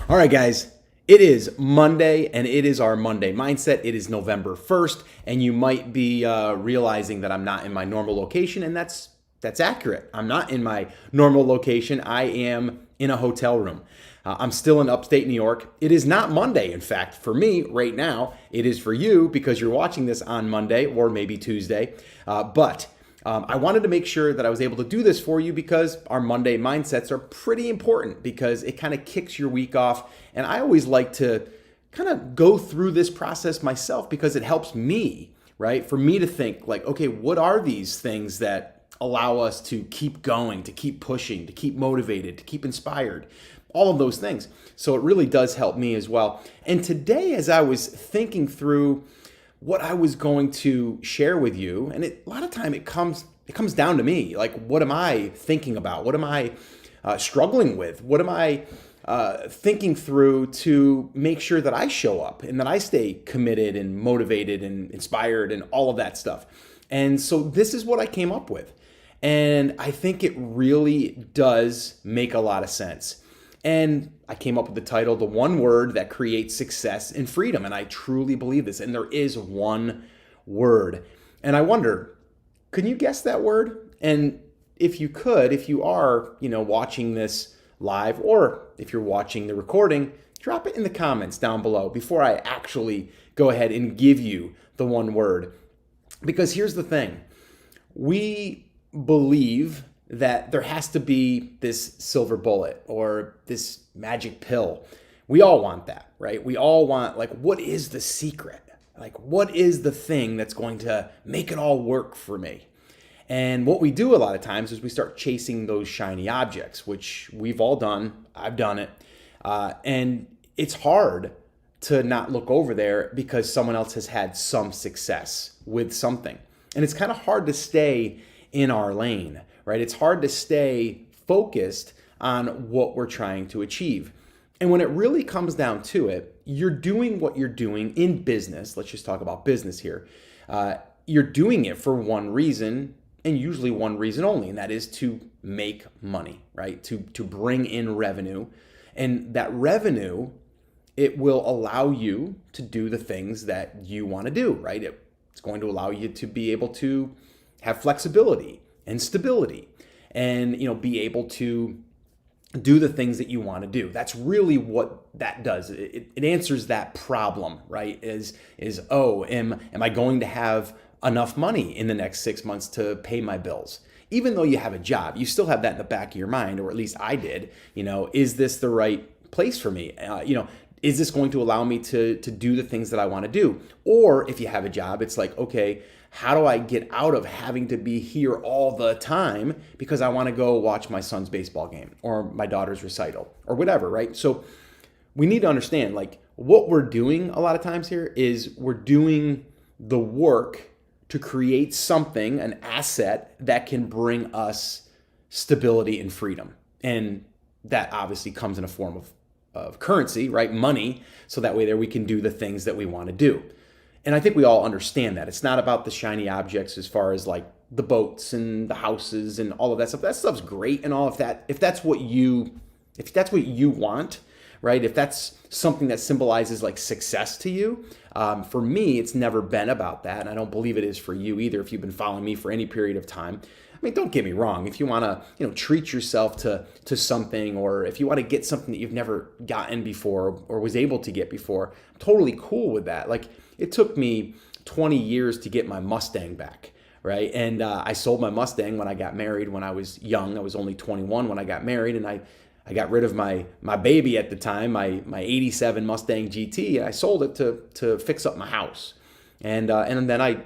All right, guys, it is Monday and it is our Monday mindset. It is November 1st, and you might be realizing that I'm not in my normal location, and that's accurate. I'm not in my normal location. I am in a hotel room. I'm still in upstate New York. It is not Monday, in fact, for me right now. It is for you because you're watching this on Monday or maybe Tuesday. But I wanted to make sure that I was able to do this for you because our Monday mindsets are pretty important because it kind of kicks your week off. And I always like to kind of go through this process myself because it helps me, right? For me to think like, okay, what are these things that allow us to keep going, to keep pushing, to keep motivated, to keep inspired, all of those things. So it really does help me as well. And today, as I was thinking through what I was going to share with you, and a lot of time it comes down to me. Like, what am I thinking about? What am I struggling with? What am I thinking through to make sure that I show up and that I stay committed and motivated and inspired and all of that stuff? And so this is what I came up with. And I think it really does make a lot of sense. And I came up with the title, The One Word That Creates Success and Freedom. And I truly believe this. And there is one word. And I wonder, can you guess that word? And if you could, if you are, watching this live, or if you're watching the recording, drop it in the comments down below before I actually go ahead and give you the one word. Because here's the thing. We believe that there has to be this silver bullet or this magic pill. We all want that, right? We all want, like, what is the secret? Like, what is the thing that's going to make it all work for me? And what we do a lot of times is we start chasing those shiny objects, which we've all done. I've done it. And it's hard to not look over there because someone else has had some success with something. And it's kind of hard to stay in our lane, right? It's hard to stay focused on what we're trying to achieve. And when it really comes down to it, you're doing what you're doing in business. Let's just talk about business here. You're doing it for one reason, and usually one reason only, and that is to make money, right? To bring in revenue. And that revenue, it will allow you to do the things that you want to do, right? It's going to allow you to be able to have flexibility and stability and, be able to do the things that you want to do. That's really what that does. It answers that problem, right? Am I going to have enough money in the next 6 months to pay my bills? Even though you have a job, you still have that in the back of your mind, or at least I did. Is this the right place for me? Is this going to allow me to do the things that I want to do? Or if you have a job, it's like, okay, how do I get out of having to be here all the time because I want to go watch my son's baseball game or my daughter's recital or whatever, right? So we need to understand, like, what we're doing a lot of times here is we're doing the work to create something, an asset that can bring us stability and freedom. And that obviously comes in a form of currency, right? Money. So that way there we can do the things that we want to do. And I think we all understand that. It's not about the shiny objects as far as like the boats and the houses and all of that stuff. That stuff's great and all of that. If that's what you want, right? If that's something that symbolizes like success to you, for me, it's never been about that. And I don't believe it is for you either if you've been following me for any period of time. I mean, don't get me wrong. If you want to, treat yourself to something, or if you want to get something that you've never gotten before or was able to get before, I'm totally cool with that. Like, it took me 20 years to get my Mustang back, right? And I sold my Mustang when I got married when I was young. I was only 21 when I got married, and I got rid of my baby at the time, my 87 Mustang GT, and I sold it to fix up my house. And then I,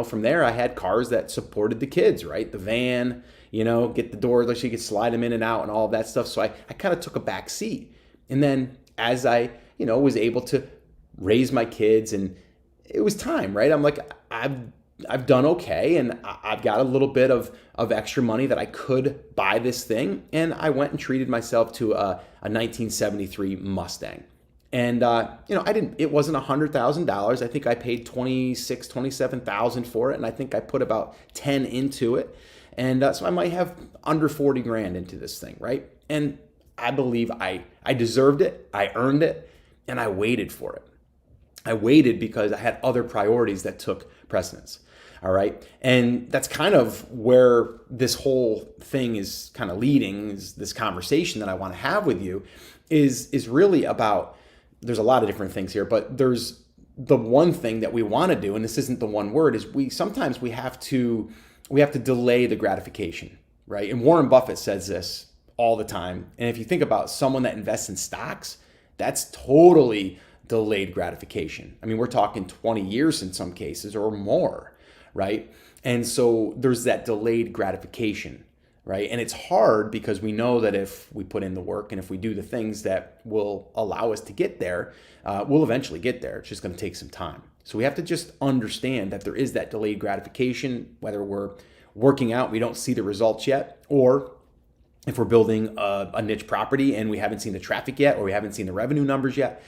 from there I had cars that supported the kids, right? The van, get the doors so you could slide them in and out and all of that stuff. So I kind of took a back seat. And then as I, was able to raise my kids, and it was time, right? I'm like, I've done okay, and I've got a little bit of extra money that I could buy this thing, and I went and treated myself to a 1973 Mustang. And it wasn't $100,000. I think I paid $27,000 for it, and I think I put about 10 into it, and so I might have under 40 grand into this thing, right? And I believe I deserved it, I earned it, and I waited for it. I waited because I had other priorities that took precedence. All right. And that's kind of where this whole thing is kind of leading, is this conversation that I want to have with you is really about, there's a lot of different things here, but there's the one thing that we want to do, and this isn't the one word, is sometimes we have to delay the gratification, right? And Warren Buffett says this all the time. And if you think about someone that invests in stocks, that's totally delayed gratification. I mean, we're talking 20 years in some cases or more, right? And so there's that delayed gratification, right? And it's hard because we know that if we put in the work and if we do the things that will allow us to get there, we'll eventually get there. It's just going to take some time. So we have to just understand that there is that delayed gratification, whether we're working out, we don't see the results yet, or if we're building a niche property and we haven't seen the traffic yet, or we haven't seen the revenue numbers yet,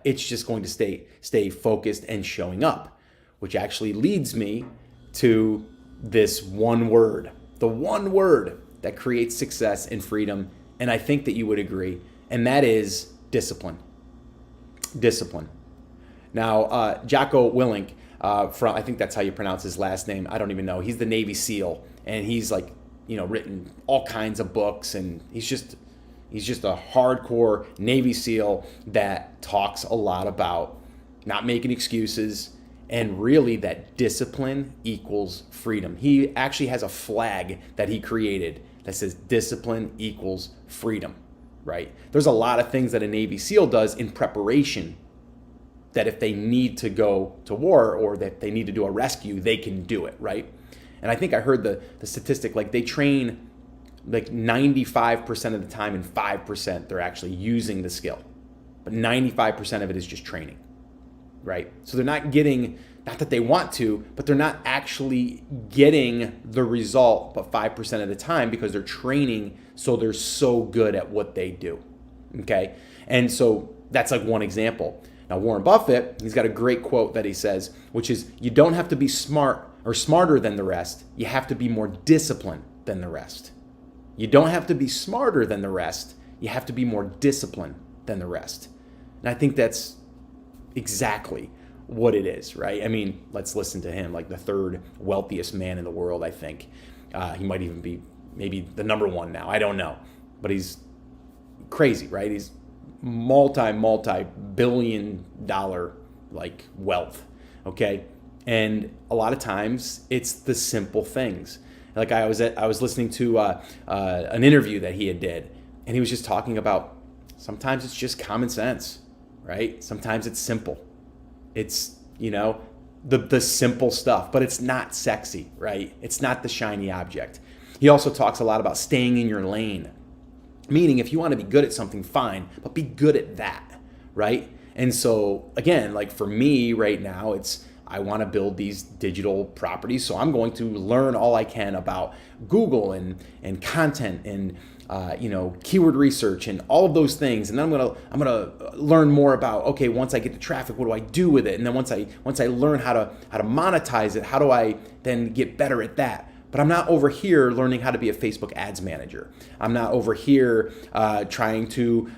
it's just going to stay focused and showing up, which actually leads me to this one word, the one word that creates success and freedom. And I think that you would agree, and that is discipline. Discipline. Now, Jocko Willink, from, I think that's how you pronounce his last name. I don't even know. He's the Navy SEAL, and he's like, written all kinds of books, and he's just a hardcore Navy SEAL that talks a lot about not making excuses and really that discipline equals freedom. He actually has a flag that he created that says discipline equals freedom, right? There's a lot of things that a Navy SEAL does in preparation that if they need to go to war or that they need to do a rescue, they can do it, right? And I think I heard the statistic, like they train like 95% of the time and 5% they're actually using the skill. But 95% of it is just training, right? So they're not getting, not that they want to, but they're not actually getting the result but 5% of the time because they're training so they're so good at what they do, okay? And so that's like one example. Now, Warren Buffett, he's got a great quote that he says, which is, you don't have to be smart or smarter than the rest. You have to be more disciplined than the rest. You don't have to be smarter than the rest. You have to be more disciplined than the rest. And I think that's exactly what it is, right? I mean, let's listen to him, like the third wealthiest man in the world, I think. He might even be maybe the number one now. I don't know. But he's crazy, right? He's multi-billion dollar like wealth, okay? And a lot of times it's the simple things. Like I was listening to an interview that he did, and he was just talking about sometimes it's just common sense, right? Sometimes it's simple. It's, the simple stuff, but it's not sexy, right? It's not the shiny object. He also talks a lot about staying in your lane, meaning if you want to be good at something, fine, but be good at that, right? And so again, like for me right now, I want to build these digital properties, so I'm going to learn all I can about Google and content and keyword research and all of those things, and then I'm gonna learn more about, okay, once I get the traffic, what do I do with it? And then once I learn how to monetize it, how do I then get better at that? But I'm not over here learning how to be a Facebook ads manager. I'm not over here trying to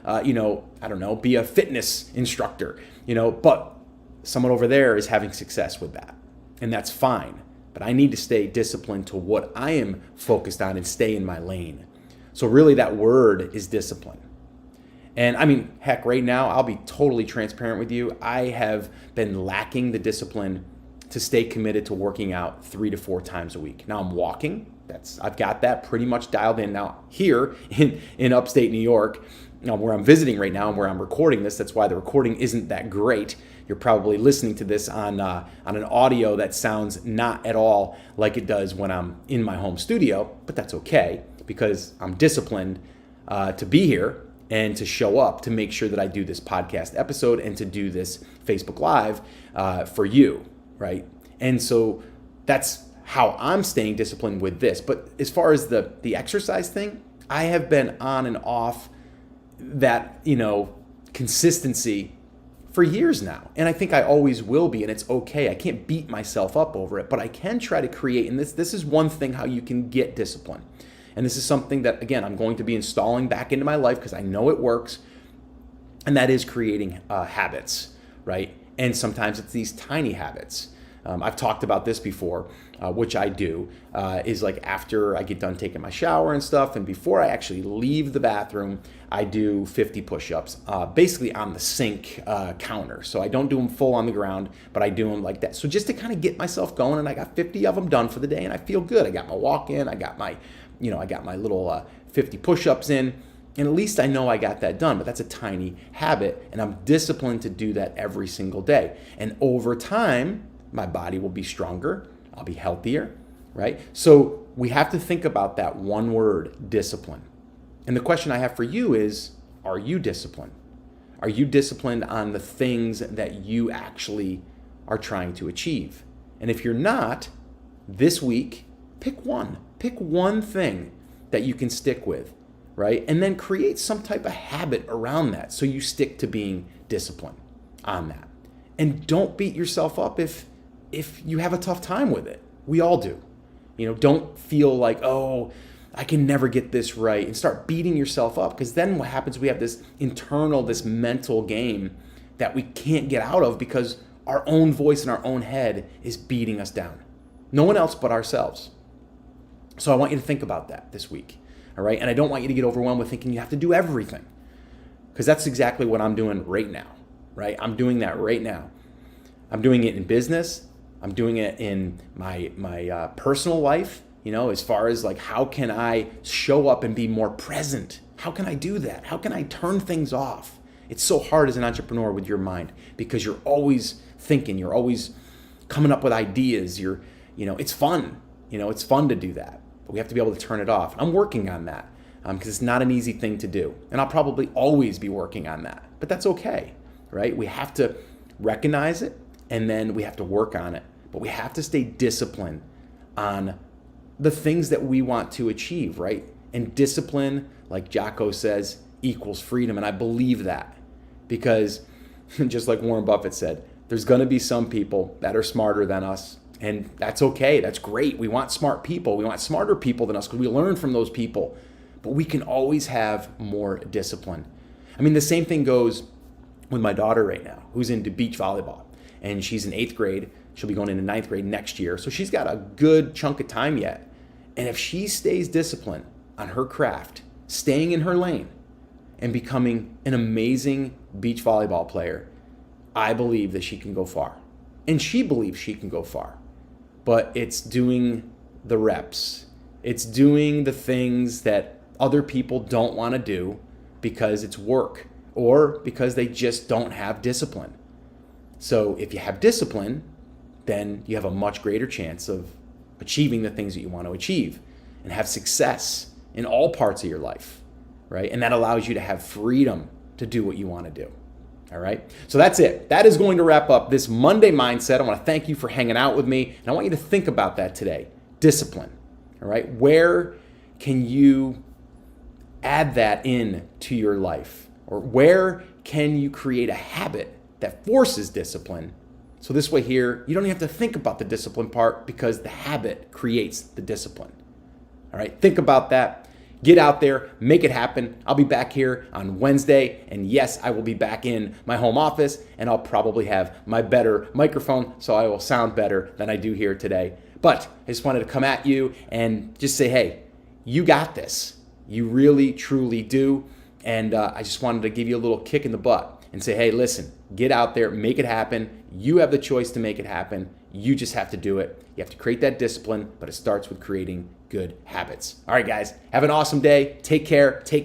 be a fitness instructor, but someone over there is having success with that, and that's fine. But I need to stay disciplined to what I am focused on and stay in my lane. So really that word is discipline. And I mean, heck, right now, I'll be totally transparent with you. I have been lacking the discipline to stay committed to working out 3 to 4 times a week. Now I'm walking. I've got that pretty much dialed in. Now here in upstate New York, where I'm visiting right now and where I'm recording this, that's why the recording isn't that great. You're probably listening to this on an audio that sounds not at all like it does when I'm in my home studio, but that's okay because I'm disciplined to be here and to show up to make sure that I do this podcast episode and to do this Facebook Live for you, right? And so that's how I'm staying disciplined with this. But as far as the exercise thing, I have been on and off that, consistency for years now. And I think I always will be, and it's okay. I can't beat myself up over it, but I can try to create, and this is one thing how you can get discipline, And this is something that, again, I'm going to be installing back into my life because I know it works. And that is creating habits, right? And sometimes it's these tiny habits. I've talked about this before, which I do, is like after I get done taking my shower and stuff, and before I actually leave the bathroom, I do 50 push-ups, basically on the sink counter. So I don't do them full on the ground, but I do them like that. So just to kind of get myself going, and I got 50 of them done for the day, and I feel good. I got my walk in, I got my little 50 push-ups in, and at least I know I got that done. But that's a tiny habit, and I'm disciplined to do that every single day. And over time, my body will be stronger, I'll be healthier, right? So we have to think about that one word, discipline. And the question I have for you is, are you disciplined? Are you disciplined on the things that you actually are trying to achieve? And if you're not, this week, pick one. Pick one thing that you can stick with, right? And then create some type of habit around that so you stick to being disciplined on that. And don't beat yourself up if you have a tough time with it. We all do. Don't feel like, oh, I can never get this right, and start beating yourself up, because then what happens, we have this mental game that we can't get out of because our own voice in our own head is beating us down. No one else but ourselves. So I want you to think about that this week, all right? And I don't want you to get overwhelmed with thinking you have to do everything, because that's exactly what I'm doing right now, right? I'm doing that right now. I'm doing it in business. I'm doing it in my personal life, as far as like, how can I show up and be more present? How can I do that? How can I turn things off? It's so hard as an entrepreneur with your mind, because you're always thinking, you're always coming up with ideas. It's fun. It's fun to do that, but we have to be able to turn it off. I'm working on that because it's not an easy thing to do. And I'll probably always be working on that, but that's okay, right? We have to recognize it, and then we have to work on it. But we have to stay disciplined on the things that we want to achieve, right? And discipline, like Jocko says, equals freedom. And I believe that, because just like Warren Buffett said, there's going to be some people that are smarter than us. And that's okay. That's great. We want smart people. We want smarter people than us because we learn from those people. But we can always have more discipline. I mean, the same thing goes with my daughter right now, who's into beach volleyball. And she's in 8th grade. She'll be going into 9th grade next year. So she's got a good chunk of time yet. And if she stays disciplined on her craft, staying in her lane, and becoming an amazing beach volleyball player, I believe that she can go far. And she believes she can go far. But it's doing the reps. It's doing the things that other people don't want to do because it's work, or because they just don't have discipline. So if you have discipline, then you have a much greater chance of achieving the things that you want to achieve and have success in all parts of your life, right? And that allows you to have freedom to do what you want to do, all right? So that's it. That is going to wrap up this Monday Mindset. I want to thank you for hanging out with me, and I want you to think about that today. Discipline, all right? Where can you add that in to your life? Or where can you create a habit that forces discipline? So this way here, you don't even have to think about the discipline part, because the habit creates the discipline. All right, think about that. Get out there, make it happen. I'll be back here on Wednesday. And yes, I will be back in my home office, and I'll probably have my better microphone, so I will sound better than I do here today. But I just wanted to come at you and just say, hey, you got this. You really, truly do. And I just wanted to give you a little kick in the butt and say, hey, listen, get out there, make it happen. You have the choice to make it happen. You just have to do it. You have to create that discipline, but it starts with creating good habits. All right, guys, have an awesome day. Take care. Take